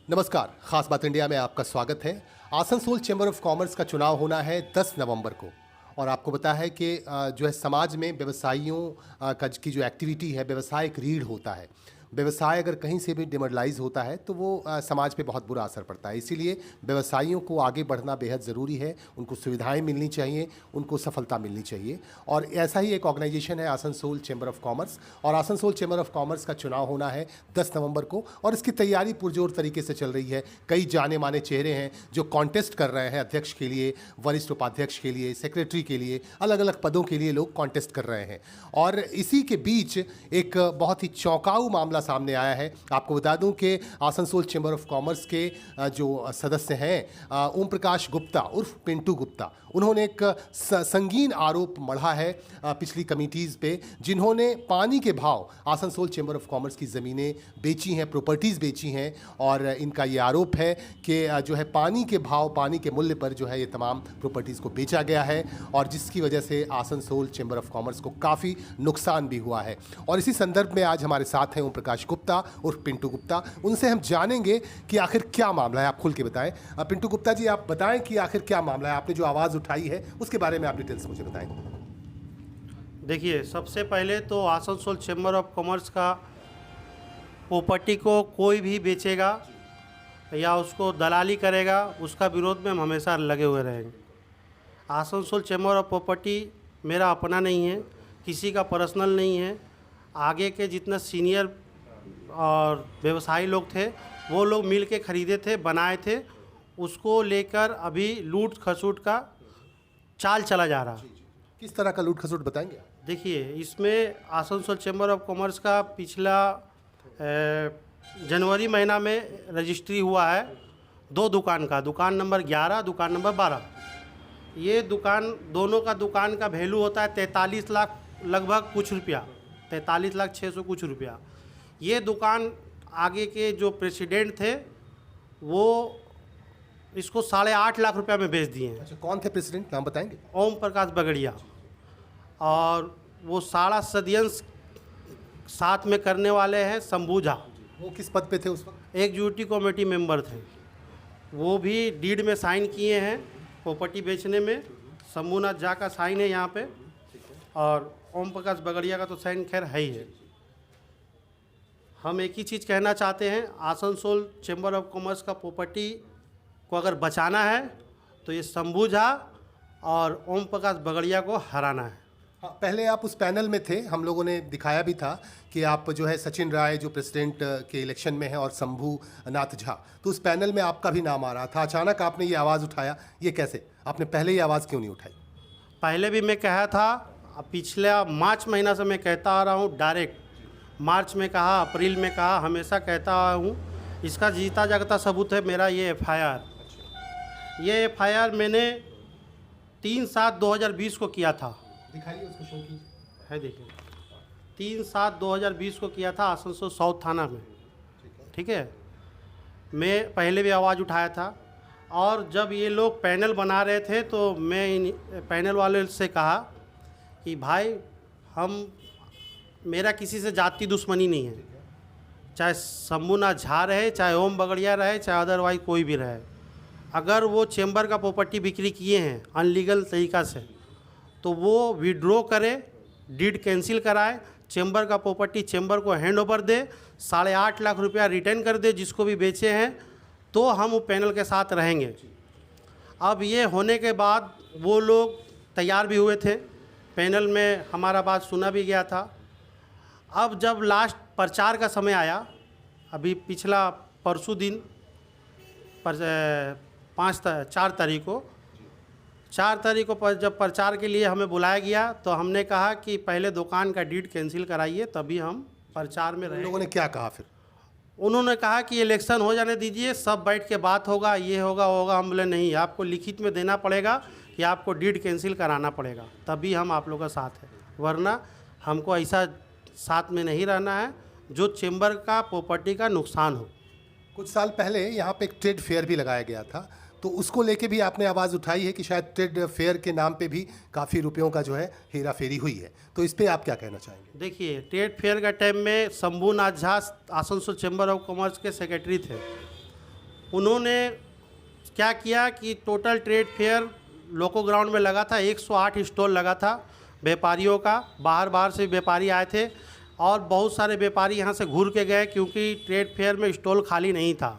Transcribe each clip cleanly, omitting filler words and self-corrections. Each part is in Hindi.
नमस्कार, खास बात इंडिया में आपका स्वागत है। आसनसोल चैम्बर ऑफ कॉमर्स का चुनाव होना है 10 नवंबर को और आपको पता है कि जो है समाज में व्यवसायियों का की जो एक्टिविटी है, व्यवसाय एक रीढ़ होता है। व्यवसाय अगर कहीं से भी डिमोरलाइज होता है तो वो समाज पे बहुत बुरा असर पड़ता है। इसीलिए व्यवसायियों को आगे बढ़ना बेहद ज़रूरी है, उनको सुविधाएं मिलनी चाहिए, उनको सफलता मिलनी चाहिए। और ऐसा ही एक ऑर्गेनाइजेशन है आसनसोल चैम्बर ऑफ कॉमर्स, और आसनसोल चैम्बर ऑफ कॉमर्स का चुनाव होना है 10 नवंबर को और इसकी तैयारी पुरजोर तरीके से चल रही है। कई जाने माने चेहरे हैं जो कॉन्टेस्ट कर रहे हैं अध्यक्ष के लिए, वरिष्ठ उपाध्यक्ष के लिए, सेक्रेटरी के लिए, अलग अलग पदों के लिए लोग कॉन्टेस्ट कर रहे हैं। और इसी के बीच एक बहुत ही चौंकाऊ मामला सामने आया है। आपको बता दूं कि आसनसोल चैम्बर ऑफ कॉमर्स के जो सदस्य हैं ओम प्रकाश गुप्ता उर्फ पिंटू गुप्ता, उन्होंने एक संगीन आरोप मढ़ा है पिछली कमिटीज़ पे, जिन्होंने पानी के भाव आसनसोल चैम्बर ऑफ कॉमर्स की ज़मीनें बेची हैं, प्रॉपर्टीज़ बेची हैं। और इनका ये आरोप है कि जो है पानी के भाव, पानी के मूल्य पर जो है ये तमाम प्रॉपर्टीज़ को बेचा गया है और जिसकी वजह से आसनसोल चैम्बर ऑफ कॉमर्स को काफ़ी नुकसान भी हुआ है। और इसी संदर्भ में आज हमारे साथ हैं ओम प्रकाश गुप्ता उर्फ पिंटू गुप्ता। उनसे हम जानेंगे कि आखिर क्या मामला है। आप खुल के बताएं। पिंटू गुप्ता जी, आप बताएं कि आखिर क्या मामला है। आपने जो आवाज़ उठाई है उसके बारे में आप डिटेल्स मुझे बताएं। देखिए, सबसे पहले तो आसनसोल चैम्बर ऑफ कॉमर्स का प्रॉपर्टी को कोई भी बेचेगा या उसको दलाली करेगा, उसका विरोध में हम हमेशा लगे हुए रहेंगे। आसनसोल चैम्बर ऑफ प्रॉपर्टी मेरा अपना नहीं है, किसी का पर्सनल नहीं है। आगे के जितना सीनियर और व्यवसायी लोग थे वो लोग मिल के ख़रीदे थे, बनाए थे। उसको लेकर अभी लूट खसूट का चाल चला जा रहा। किस तरह का लूट खसूट बताएंगे? देखिए, इसमें आसनसोल चैम्बर ऑफ कॉमर्स का पिछला जनवरी महीना में रजिस्ट्री हुआ है 2 दुकान का, दुकान नंबर 11, दुकान नंबर 12। ये दुकान, दोनों का दुकान का वैल्यू होता है 43 लाख लगभग कुछ रुपया, 43,600,000 कुछ रुपया। ये दुकान आगे के जो प्रेसिडेंट थे वो इसको 8.5 लाख रुपया में बेच दिए हैं। अच्छा, कौन थे प्रेसिडेंट, नाम बताएंगे? ओम प्रकाश बगड़िया। और वो सारा षड्यंत्र साथ में करने वाले हैं शंभू झा। वो किस पद पे थे उस वक्त? एग्जीक्यूटिव कमेटी मेंबर थे। वो भी डीड में साइन किए हैं प्रॉपर्टी बेचने में। शंभूनाथ झा का साइन है यहाँ पे और ओम प्रकाश बगड़िया का तो साइन खैर है ही है। हम एक ही चीज़ कहना चाहते हैं, आसनसोल चैम्बर ऑफ कॉमर्स का प्रॉपर्टी को अगर बचाना है तो ये शंभू झा और ओम प्रकाश बगड़िया को हराना है। हाँ, पहले आप उस पैनल में थे, हम लोगों ने दिखाया भी था कि आप जो है सचिन राय जो प्रेसिडेंट के इलेक्शन में है और शंभू नाथ झा, तो उस पैनल में आपका भी नाम आ रहा था। अचानक आपने ये आवाज़ उठाया, ये कैसे? आपने पहले ये आवाज़ क्यों नहीं उठाई? पहले भी मैं कहा था, पिछला मार्च महीना से मैं कहता आ रहा हूँ, डायरेक्ट मार्च में कहा, अप्रैल में कहा, हमेशा कहता आया हूँ। इसका जीता जागता सबूत है मेरा ये एफआईआर। ये एफआईआर मैंने 3/7/2020 को किया था। दिखाइए उसको, शो कीजिए। है, देखिए 3/7/2020 को किया था आसनसोल साउथ थाना में। ठीक है, मैं पहले भी आवाज़ उठाया था। और जब ये लोग पैनल बना रहे थे तो मैं इन पैनल वाले से कहा कि भाई, मेरा किसी से जाति दुश्मनी नहीं है, चाहे शंभूनाथ झा रहे, चाहे ओम बगड़िया रहे, चाहे अदरवाइज कोई भी रहे। अगर वो चैम्बर का प्रॉपर्टी बिक्री किए हैं अनलीगल तरीक़ा से तो वो विड्रॉ करे, डीड कैंसिल कराए, चैम्बर का प्रॉपर्टी चैम्बर को हैंड ओवर दे, 8.5 लाख रुपया रिटर्न कर दे जिसको भी बेचे हैं, तो हम वो पैनल के साथ रहेंगे। अब ये होने के बाद वो लोग तैयार भी हुए थे, पैनल में हमारा बात सुना भी गया था। अब जब लास्ट प्रचार का समय आया, अभी पिछला परसों दिन 4 तारीख को जब प्रचार के लिए हमें बुलाया गया तो हमने कहा कि पहले दुकान का डीड कैंसिल कराइए तभी हम प्रचार में रहेंगे। लोगों ने क्या कहा फिर? उन्होंने कहा कि इलेक्शन हो जाने दीजिए, सब बैठ के बात होगा, ये होगा। हम बोले नहीं, आपको लिखित में देना पड़ेगा कि आपको डीड कैंसिल कराना पड़ेगा, तभी हम आप लोगों का साथ हैं, वरना हमको ऐसा साथ में नहीं रहना है जो चैम्बर का प्रॉपर्टी का नुकसान हो। कुछ साल पहले यहाँ पे एक ट्रेड फेयर भी लगाया गया था, तो उसको लेके भी आपने आवाज़ उठाई है कि शायद ट्रेड फेयर के नाम पे भी काफ़ी रुपयों का जो है हेरा फेरी हुई है, तो इस पर आप क्या कहना चाहेंगे? देखिए, ट्रेड फेयर का टाइम में Shambhunath Jha Asansol chamber of commerce के सेक्रेटरी थे। उन्होंने क्या किया कि टोटल ट्रेड फेयर लोको ग्राउंड में लगा था, 108 स्टॉल लगा था व्यापारियों का, बाहर बाहर से व्यापारी आए थे और बहुत सारे व्यापारी यहाँ से घूर के गए क्योंकि ट्रेड फेयर में स्टॉल खाली नहीं था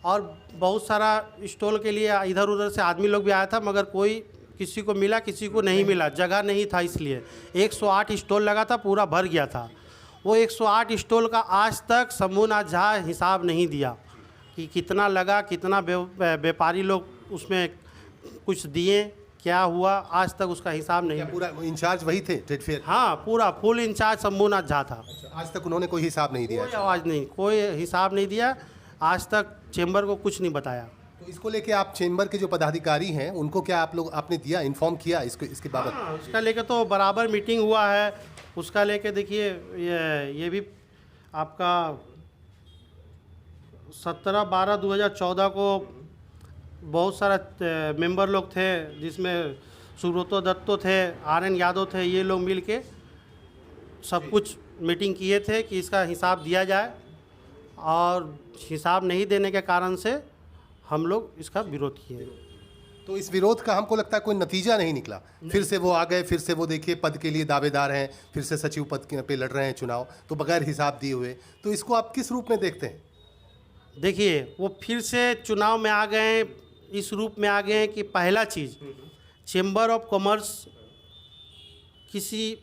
और बहुत सारा स्टॉल के लिए इधर उधर से आदमी लोग भी आया था, मगर कोई किसी को मिला किसी को नहीं मिला, जगह नहीं था, इसलिए 108 स्टॉल लगा था, पूरा भर गया था। वो 108 स्टॉल का आज तक शंभूनाथ झा हिसाब नहीं दिया कि कितना लगा, कितना व्यापारी लोग उसमें कुछ दिए, क्या हुआ, आज तक उसका हिसाब नहीं। पूरा इंचार्ज वही थे ट्रेड फेयर? हाँ, पूरा फुल इंचार्ज शंभूनाथ झा था। आज तक उन्होंने कोई हिसाब नहीं दिया? कोई आवाज़ नहीं, कोई हिसाब नहीं दिया, आज तक चेंबर को कुछ नहीं बताया। तो इसको लेके आप चेंबर के जो पदाधिकारी हैं उनको क्या आप लोग आपने दिया, इन्फॉर्म किया इसके बाबत? हाँ, उसका लेके तो बराबर मीटिंग हुआ है। उसका लेके देखिए ये भी आपका 17/12/2014 को बहुत सारा मेंबर लोग थे, जिसमें सुब्रतो दत्तो थे, RN यादव थे, ये लोग मिल के सब कुछ मीटिंग किए थे कि इसका हिसाब दिया जाए और हिसाब नहीं देने के कारण से हम लोग इसका विरोध किए। तो इस विरोध का हमको लगता है कोई नतीजा नहीं निकला। फिर से वो आ गए, फिर से वो देखिए पद के लिए दावेदार हैं, फिर से सचिव पद पे लड़ रहे हैं चुनाव, तो बगैर हिसाब दिए हुए। तो इसको आप किस रूप में देखते हैं? देखिए, वो फिर से चुनाव में आ गए, इस रूप में आ गए कि पहला चीज़, चेंबर ऑफ कॉमर्स किसी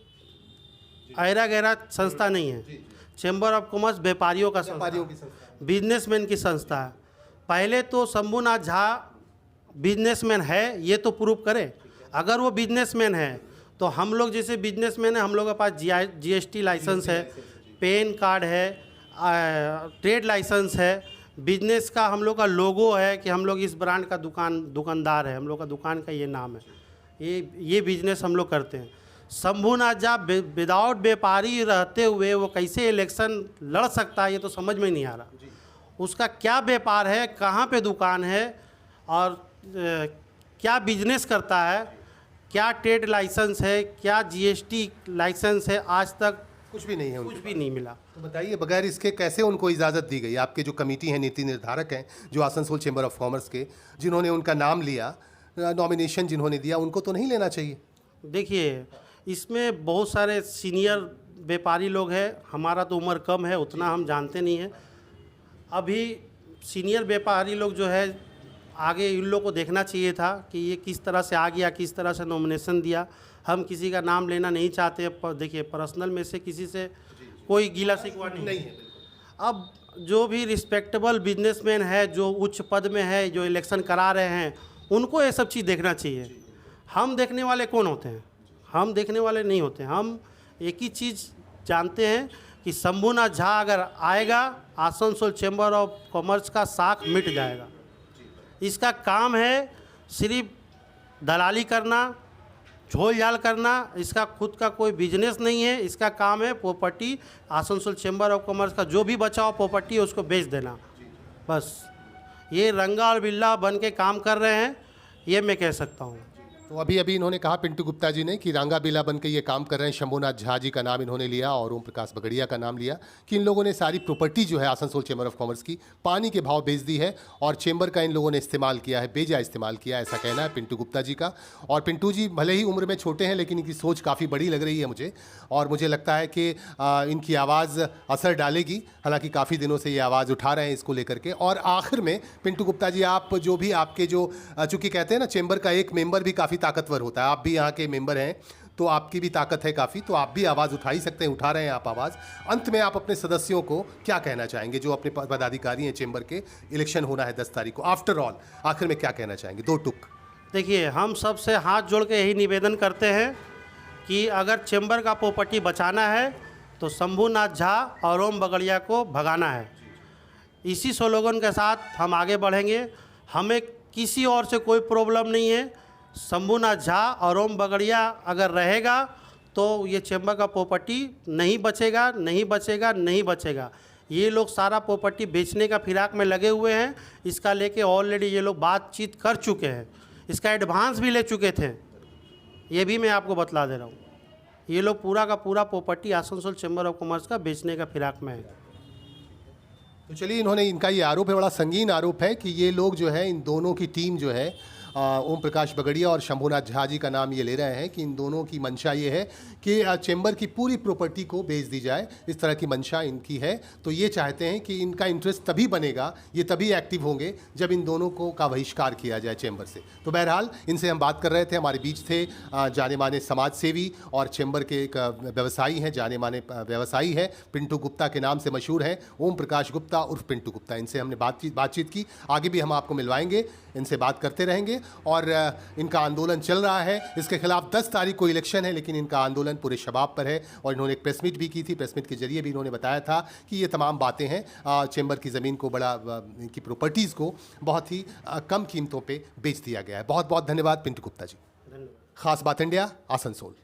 ऐरा गैरा संस्था नहीं है। चेंबर ऑफ कॉमर्स व्यापारियों का संस्था, बिजनेसमैन की संस्था है। पहले तो शंभूनाथ झा बिजनेसमैन है ये तो प्रूव करे। अगर वो बिजनेसमैन है तो हम लोग जैसे बिजनेसमैन है, हम लोग के पास GST लाइसेंस है, पैन कार्ड है, ट्रेड लाइसेंस है, बिजनेस का हम लोग का लोगो है कि हम लोग इस ब्रांड का दुकानदार है, हम लोग का दुकान का ये नाम है, ये बिजनेस हम लोग करते हैं। शंभूनाथ झा विदाउट व्यापारी रहते हुए वो कैसे इलेक्शन लड़ सकता है, ये तो समझ में नहीं आ रहा। उसका क्या व्यापार है, कहाँ पे दुकान है और क्या बिजनेस करता है, क्या ट्रेड लाइसेंस है, क्या GST लाइसेंस है, आज तक कुछ भी नहीं है, कुछ भी नहीं मिला। तो बताइए बगैर इसके कैसे उनको इजाज़त दी गई? आपके जो कमेटी है, नीति निर्धारक हैं जो आसनसोल चेंबर ऑफ कॉमर्स के, जिन्होंने उनका नाम लिया, नॉमिनेशन जिन्होंने दिया, उनको तो नहीं लेना चाहिए? देखिए, इसमें बहुत सारे सीनियर व्यापारी लोग हैं, हमारा तो उम्र कम है, उतना हम जानते नहीं हैं। अभी सीनियर व्यापारी लोग जो है, आगे इन लोग को देखना चाहिए था कि ये किस तरह से आ गया, किस तरह से नॉमिनेशन दिया। हम किसी का नाम लेना नहीं चाहते, पर देखिए पर्सनल में से किसी से कोई गीला शिकवा नहीं है। अब जो भी रिस्पेक्टेबल बिजनेसमैन है, जो उच्च पद में है, जो इलेक्शन करा रहे हैं, उनको ये सब चीज़ देखना चाहिए। हम देखने वाले कौन होते हैं? हम देखने वाले नहीं होते। हम एक ही चीज़ जानते हैं कि शंभूनाथ झा अगर आएगा, आसनसोल चेंबर ऑफ कॉमर्स का साख मिट जाएगा। इसका काम है सिर्फ दलाली करना, झोल झाल करना, इसका खुद का कोई बिजनेस नहीं है। इसका काम है property, Asansol chamber of commerce का जो भी बचा हुआ प्रॉपर्टी है उसको बेच देना, बस। ये रंगा और बिल्ला बन के काम कर रहे हैं, ये मैं कह सकता हूँ। तो अभी इन्होंने कहा पिंटू गुप्ता जी ने कि रांगा बिला बन के ये काम कर रहे हैं। शंभूनाथ झा जी का नाम इन्होंने लिया और ओम प्रकाश बगड़िया का नाम लिया कि इन लोगों ने सारी प्रॉपर्टी जो है आसनसोल चेंबर ऑफ कॉमर्स की पानी के भाव बेच दी है और चेंबर का इन लोगों ने इस्तेमाल किया है, बेजा इस्तेमाल किया, ऐसा कहना है पिंटू गुप्ता जी का। और पिंटू जी भले ही उम्र में छोटे हैं, लेकिन इनकी सोच काफ़ी बड़ी लग रही है मुझे, और मुझे लगता है कि इनकी आवाज़ असर डालेगी। हालांकि काफ़ी दिनों से ये आवाज़ उठा रहे हैं इसको लेकर के। और आखिर में पिंटू गुप्ता जी, आप जो भी आपके जो चूँकि कहते हैं ना, चेंबर का एक मेंबर भी काफ़ी ताकतवर होता है, आप भी यहाँ के मेंबर हैं तो आपकी भी ताकत है काफ़ी, तो आप भी आवाज़ उठा ही सकते हैं, उठा रहे हैं आप आवाज़। अंत में आप अपने सदस्यों को क्या कहना चाहेंगे, जो अपने पदाधिकारी हैं चेंबर के? इलेक्शन होना है 10 तारीख को, आफ्टर ऑल आखिर में क्या कहना चाहेंगे, 2 टुक? देखिए, हम सबसे हाथ जोड़ के यही निवेदन करते हैं कि अगर चेंबर का प्रॉपर्टी बचाना है तो शंभूनाथ झा और ओम बगड़िया को भगाना है। इसी स्लोगन के साथ हम आगे बढ़ेंगे। हमें किसी और से कोई प्रॉब्लम नहीं है। शंभूनाथ झा और ओम बगड़िया अगर रहेगा तो ये चेंबर का प्रॉपर्टी नहीं बचेगा, नहीं बचेगा, नहीं बचेगा। ये लोग सारा प्रॉपर्टी बेचने का फिराक में लगे हुए हैं। इसका लेके ऑलरेडी ये लोग बातचीत कर चुके हैं, इसका एडवांस भी ले चुके थे, ये भी मैं आपको बतला दे रहा हूँ। ये लोग पूरा का पूरा property Asansol chamber of commerce का बेचने का फिराक में है। तो चलिए, इन्होंने इनका ये आरोप है, बड़ा संगीन आरोप है कि ये लोग जो है इन दोनों की टीम जो है ओम प्रकाश बगड़िया और शंभूनाथ झा जी का नाम ये ले रहे हैं कि इन दोनों की मंशा ये है कि चेंबर की पूरी प्रॉपर्टी को बेच दी जाए। इस तरह की मंशा इनकी है। तो ये चाहते हैं कि इनका इंटरेस्ट तभी बनेगा, ये तभी एक्टिव होंगे जब इन दोनों को का बहिष्कार किया जाए चेंबर से। तो बहरहाल इनसे हम बात कर रहे थे। हमारे बीच थे जाने माने समाज सेवी और चेंबर के एक व्यवसायी हैं, जाने माने व्यवसायी हैं, पिंटू गुप्ता के नाम से मशहूर हैं, ओम प्रकाश गुप्ता उर्फ पिंटू गुप्ता। इनसे हमने बातचीत की। आगे भी हम आपको मिलवाएंगे, इनसे बात करते रहेंगे। और इनका आंदोलन चल रहा है, इसके खिलाफ 10 तारीख को इलेक्शन है, लेकिन इनका आंदोलन पूरे शबाब पर है। और इन्होंने एक प्रेस मीट भी की थी। प्रेस मीट के जरिए भी इन्होंने बताया था कि ये तमाम बातें हैं, चेंबर की ज़मीन को इनकी प्रॉपर्टीज़ को बहुत ही कम कीमतों पे बेच दिया गया है। बहुत बहुत धन्यवाद पिंटू गुप्ता जी। धन्यवाद। खास बात इंडिया, आसनसोल।